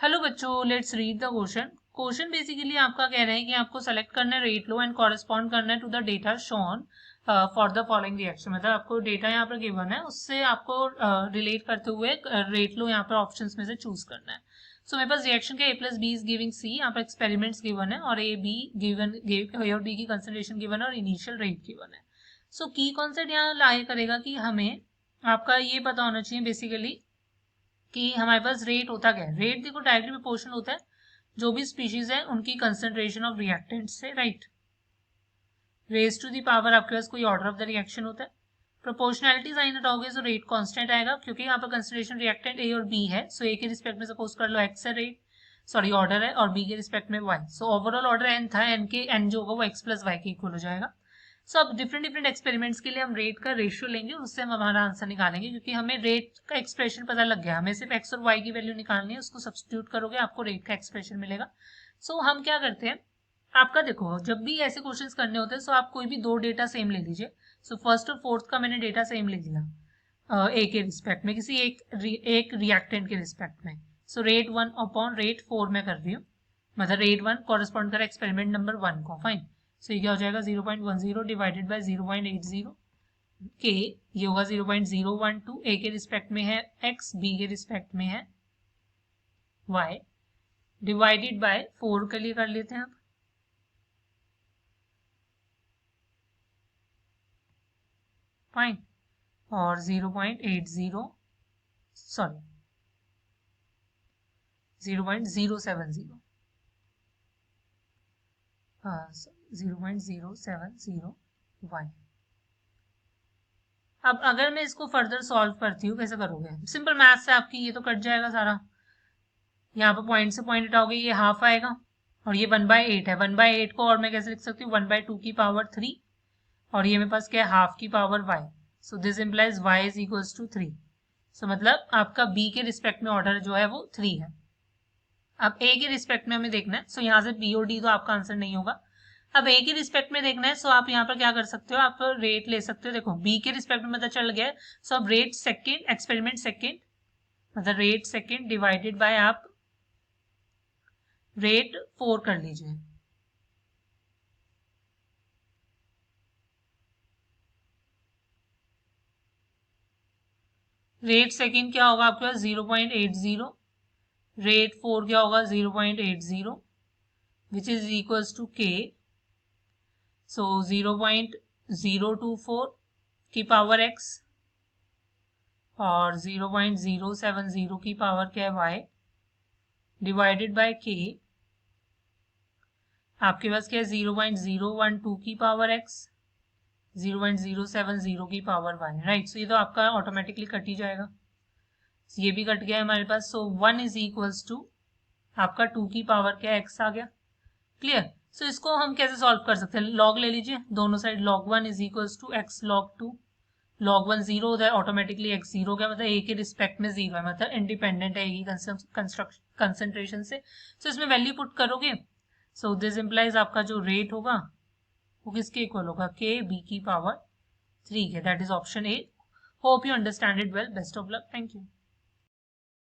Hello बच्चों, let's read the question. Question basically आपका कह रहे हैं कि आपको सेलेक्ट करना है रेट लो एंड कॉरेस्पॉन्ड करना है to the data shown for the following reaction. मतलब आपको डेटा यहाँ पर गिवन है, उससे आपको रिलेट करते हुए रेट लो यहाँ पर ऑप्शंस में से चूज करना है। सो मेरे पास रिएक्शन का A+B इज गिविंग C, यहाँ पर एक्सपेरिमेंट्स गिवन है और A B गिवन, A और B की कंसंट्रेशन गिवन है और इनिशियल रेट गिवन है। सो की कॉन्सेप्ट यहाँ लाए करेगा कि हमें आपका ये पता होना चाहिए बेसिकली कि हमारे पास रेट होता क्या है। रेट देखो डायरेक्टली प्रोपोर्शनल होता है जो भी स्पीशीज है उनकी कंसंट्रेशन ऑफ रिएक्टेंट से, right. Raise to the power आपके पास कोई ऑर्डर ऑफ द रिएक्शन होता है। प्रोपोर्शनैलिटी साइन हटाओगे तो रेट कांस्टेंट आएगा क्योंकि यहाँ पर कंसंट्रेशन रिएक्टेंट ए और बी है। सो ए के रिस्पेक्ट में सपोज कर लो एक्स है रेट, सॉरी ऑर्डर है, और बी के रिस्पेक्ट में y. So overall order n था, एन के एन जो होगा वो एक्स प्लस वाई के इक्वल हो जाएगा। सो अब डिफरेंट डिफरेंट एक्सपेरिमेंट्स के लिए हम रेट का रेशियो लेंगे, उससे हम हमारा आंसर निकालेंगे क्योंकि हमें रेट का एक्सप्रेशन पता लग गया। हमें सिर्फ एक्स और वाई की वैल्यू निकालनी है, उसको सब्स्टिट्यूट करोगे आपको रेट का एक्सप्रेशन मिलेगा। सो हम क्या करते हैं, आपका देखो जब भी ऐसे क्वेश्चंस करने होते हैं सो आप कोई भी दो डेटा सेम ले लीजिए। सो फर्स्ट और फोर्थ का मैंने डेटा सेम ले लिया ए के रिस्पेक्ट में, किसी एक रिएक्टेंट के रिस्पेक्ट में। सो रेट 1 अपॉन रेट 4 में कर रही हूँ, मतलब रेट 1 कॉरेस्पॉन्ड कर एक्सपेरिमेंट नंबर 1 को। फाइन। सो ये क्या हो जाएगा 0.10 डिवाइडेड बाय 0.80 के, ये होगा 0.012। ए के रिस्पेक्ट में है एक्स, बी के रिस्पेक्ट में है वाई, डिवाइडेड बाय 4 के लिए कर लेते हैं आप। फाइन। और 0.80 सॉरी 0.070 0.070 वाई। अब अगर मैं इसको फर्दर सॉल्व करती हूँ, कैसे करोगे, सिंपल मैथ से आपकी ये तो कट जाएगा सारा। यहाँ पर पॉइंट से पॉइंट हटाओगे, ये हाफ आएगा और ये 1/8 है। 1/8 को और मैं कैसे लिख सकती हूँ, 1/2 की पावर 3, और ये मेरे पास क्या है, हाफ की power y। So this implies y is equals to 3। So मतलब आपका b के रिस्पेक्ट में ऑर्डर जो है वो 3 है। अब a के रिस्पेक्ट में हमें देखना है, सो यहाँ से b और d तो आपका आंसर नहीं होगा। अब a के रिस्पेक्ट में देखना है, सो आप यहाँ पर क्या कर सकते हो, आप रेट ले सकते हो। देखो b के रिस्पेक्ट में पता चल गया है, सो अब रेट सेकेंड, एक्सपेरिमेंट सेकेंड, मतलब रेट सेकेंड डिवाइडेड बाय आप रेट 4 कर लीजिए। रेट सेकेंड क्या होगा आपके पास 0.80, रेट 4 क्या होगा 0.80, which is equals to k। So 0.024 की पावर x और 0.070 की पावर क्या है y, डिवाइडेड बाय k। आपके पास क्या है 0.012 की पावर x, 0.070 की पावर y, राइट। सो ये तो आपका ऑटोमेटिकली कट ही जाएगा, ये भी कट गया है हमारे पास। सो 1 इज इक्वल्स टू आपका 2 की पावर क्या x आ गया। क्लियर। सो इसको हम कैसे सॉल्व कर सकते हैं, लॉग ले लीजिए दोनों side. log 1 is equals to x log 2। log 1 zero होता है, ऑटोमेटिकली x जीरो का मतलब a के रिस्पेक्ट में जीरो है, मतलब इंडिपेंडेंट है a की कंसंट्रेशन से। सो इसमें वैल्यू पुट करोगे, सो दिस इंप्लाइज आपका जो रेट होगा वो किसके इक्वल होगा, k b की पावर 3 के। That is option A. Hope you understand it well. Best of luck. Thank you.